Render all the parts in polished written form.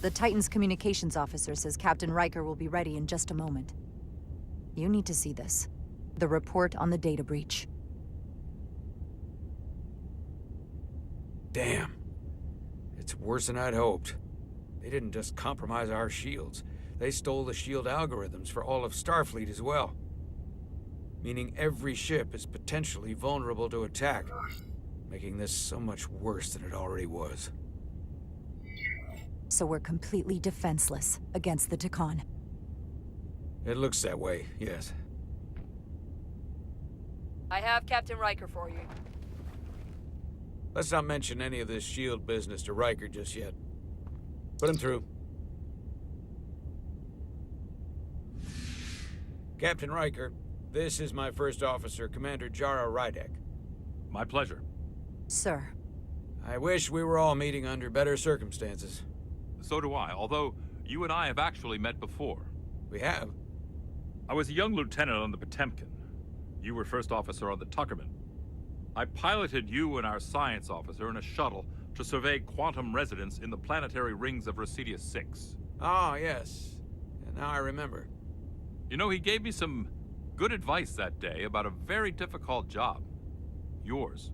The Titan's communications officer says Captain Riker will be ready in just a moment. You need to see this. The report on the data breach. Damn. It's worse than I'd hoped. They didn't just compromise our shields. They stole the shield algorithms for all of Starfleet as well. Meaning every ship is potentially vulnerable to attack, making this so much worse than it already was. So we're completely defenseless against the Tkon. It looks that way, yes. I have Captain Riker for you. Let's not mention any of this shield business to Riker just yet. Put him through. Captain Riker, this is my first officer, Commander Jara Rydek. My pleasure. Sir. I wish we were all meeting under better circumstances. So do I, although you and I have actually met before. We have. I was a young lieutenant on the Potemkin. You were first officer on the Tuckerman. I piloted you and our science officer in a shuttle to survey quantum resonance in the planetary rings of Residius 6. Ah, yes. And now I remember. You know, he gave me some good advice that day about a very difficult job. Yours.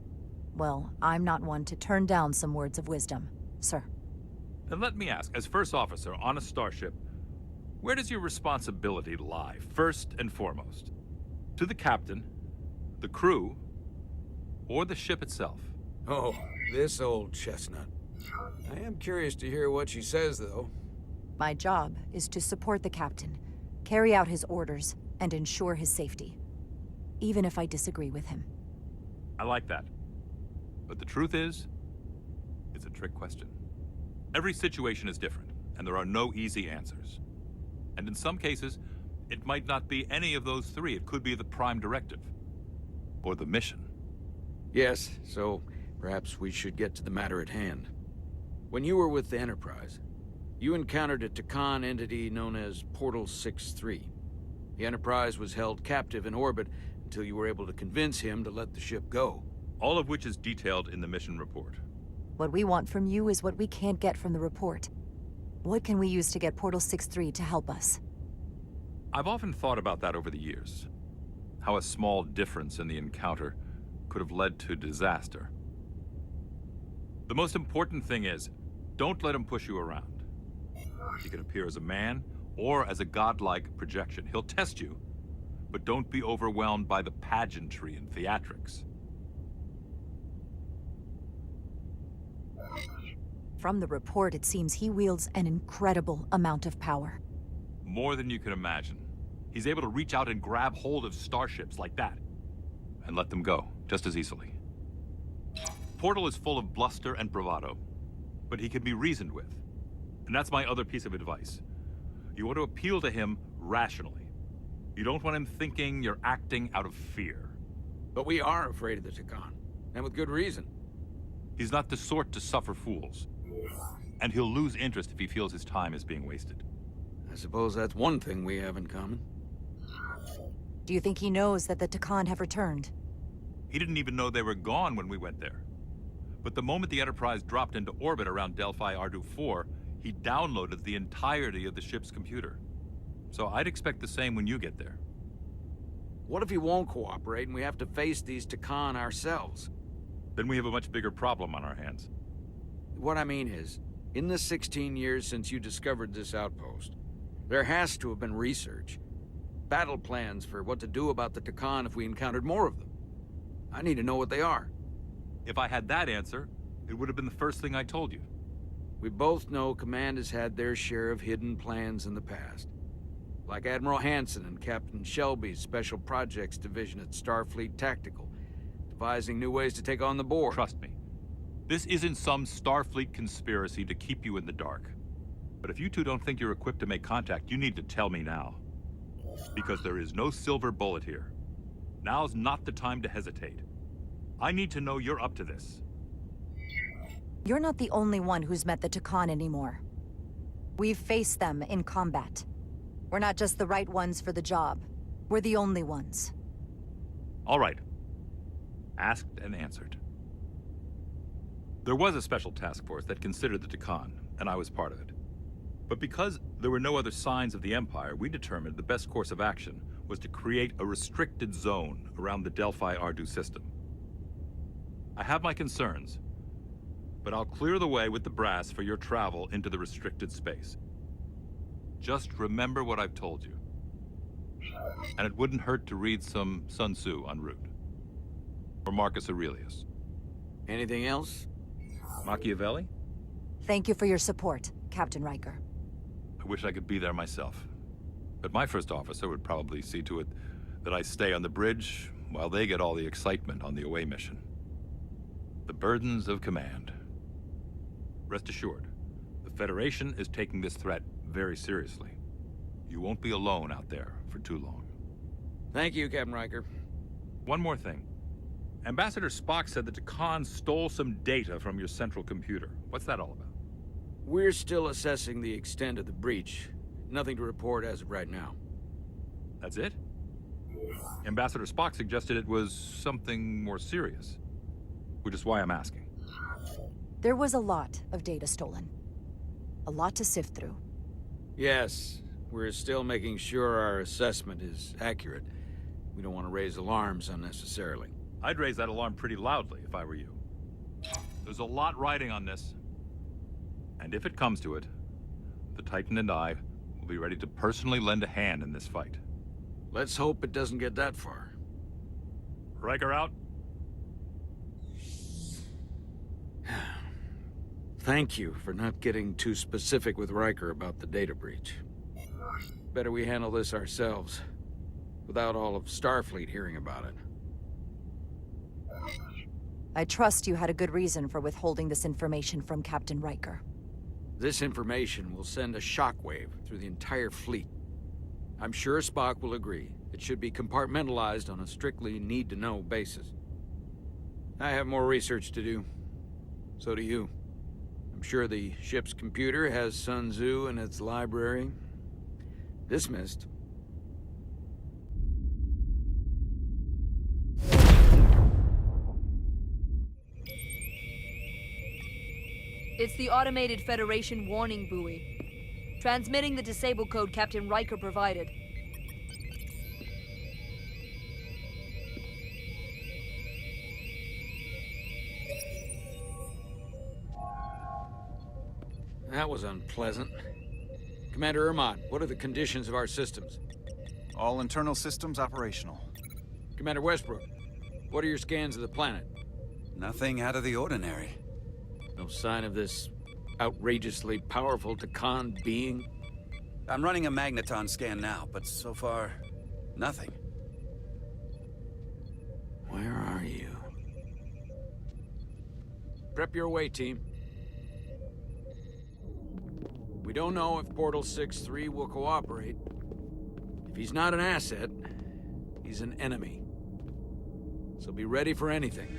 Well, I'm not one to turn down some words of wisdom, sir. Then let me ask, as first officer on a starship, where does your responsibility lie, first and foremost? To the captain, the crew, or the ship itself? Oh, this old chestnut. I am curious to hear what she says, though. My job is to support the captain, carry out his orders, and ensure his safety. Even if I disagree with him. I like that. But the truth is, it's a trick question. Every situation is different, and there are no easy answers. And in some cases, it might not be any of those three. It could be the prime directive. Or the mission. Yes, so perhaps we should get to the matter at hand. When you were with the Enterprise, you encountered a Tkon entity known as Portal 6-3. The Enterprise was held captive in orbit until you were able to convince him to let the ship go. All of which is detailed in the mission report. What we want from you is what we can't get from the report. What can we use to get Portal 6-3 to help us? I've often thought about that over the years. How a small difference in the encounter could have led to disaster. The most important thing is, don't let him push you around. He can appear as a man or as a godlike projection. He'll test you, but don't be overwhelmed by the pageantry and theatrics. From the report, it seems he wields an incredible amount of power. More than you can imagine. He's able to reach out and grab hold of starships like that, and let them go, just as easily. Portal is full of bluster and bravado, but he can be reasoned with. And that's my other piece of advice. You want to appeal to him rationally. You don't want him thinking you're acting out of fear. But we are afraid of the Tkon, and with good reason. He's not the sort to suffer fools. And he'll lose interest if he feels his time is being wasted. I suppose that's one thing we have in common. Do you think he knows that the Tkon have returned? He didn't even know they were gone when we went there. But the moment the Enterprise dropped into orbit around Delphi Ardu 4, he downloaded the entirety of the ship's computer. So I'd expect the same when you get there. What if he won't cooperate and we have to face these Tkon ourselves? Then we have a much bigger problem on our hands. What I mean is, in the 16 years since you discovered this outpost, there has to have been research. Battle plans for what to do about the Tkon if we encountered more of them. I need to know what they are. If I had that answer, it would have been the first thing I told you. We both know Command has had their share of hidden plans in the past. Like Admiral Hansen and Captain Shelby's Special Projects Division at Starfleet Tactical, devising new ways to take on the Borg. Trust me. This isn't some Starfleet conspiracy to keep you in the dark. But if you two don't think you're equipped to make contact, you need to tell me now. Because there is no silver bullet here. Now's not the time to hesitate. I need to know you're up to this. You're not the only one who's met the Tkon anymore. We've faced them in combat. We're not just the right ones for the job. We're the only ones. All right. Asked and answered. There was a special task force that considered the Tkon, and I was part of it. But because there were no other signs of the Empire, we determined the best course of action was to create a restricted zone around the Delphi-Ardu system. I have my concerns, but I'll clear the way with the brass for your travel into the restricted space. Just remember what I've told you. And it wouldn't hurt to read some Sun Tzu en route. Or Marcus Aurelius. Anything else? Machiavelli? Thank you for your support, Captain Riker. I wish I could be there myself. But my first officer would probably see to it that I stay on the bridge while they get all the excitement on the away mission. The burdens of command. Rest assured, the Federation is taking this threat very seriously. You won't be alone out there for too long. Thank you, Captain Riker. One more thing. Ambassador Spock said that Khan stole some data from your central computer. What's that all about? We're still assessing the extent of the breach. Nothing to report as of right now. That's it? Ambassador Spock suggested it was something more serious. Which is why I'm asking. There was a lot of data stolen. A lot to sift through. Yes, we're still making sure our assessment is accurate. We don't want to raise alarms unnecessarily. I'd raise that alarm pretty loudly if I were you. There's a lot riding on this. And if it comes to it, the Titan and I will be ready to personally lend a hand in this fight. Let's hope it doesn't get that far. Riker out. Thank you for not getting too specific with Riker about the data breach. Better we handle this ourselves, without all of Starfleet hearing about it. I trust you had a good reason for withholding this information from Captain Riker. This information will send a shockwave through the entire fleet. I'm sure Spock will agree. It should be compartmentalized on a strictly need-to-know basis. I have more research to do. So do you. I'm sure the ship's computer has Sun Tzu in its library. Dismissed. It's the automated Federation warning buoy. Transmitting the disable code Captain Riker provided. That was unpleasant. Commander Ermont, what are the conditions of our systems? All internal systems operational. Commander Westbrook, what are your scans of the planet? Nothing out of the ordinary. No sign of this outrageously powerful Takan being? I'm running a magneton scan now, but so far, nothing. Where are you? Prep your way, team. We don't know if Portal 6-3 will cooperate. If he's not an asset, he's an enemy. So be ready for anything.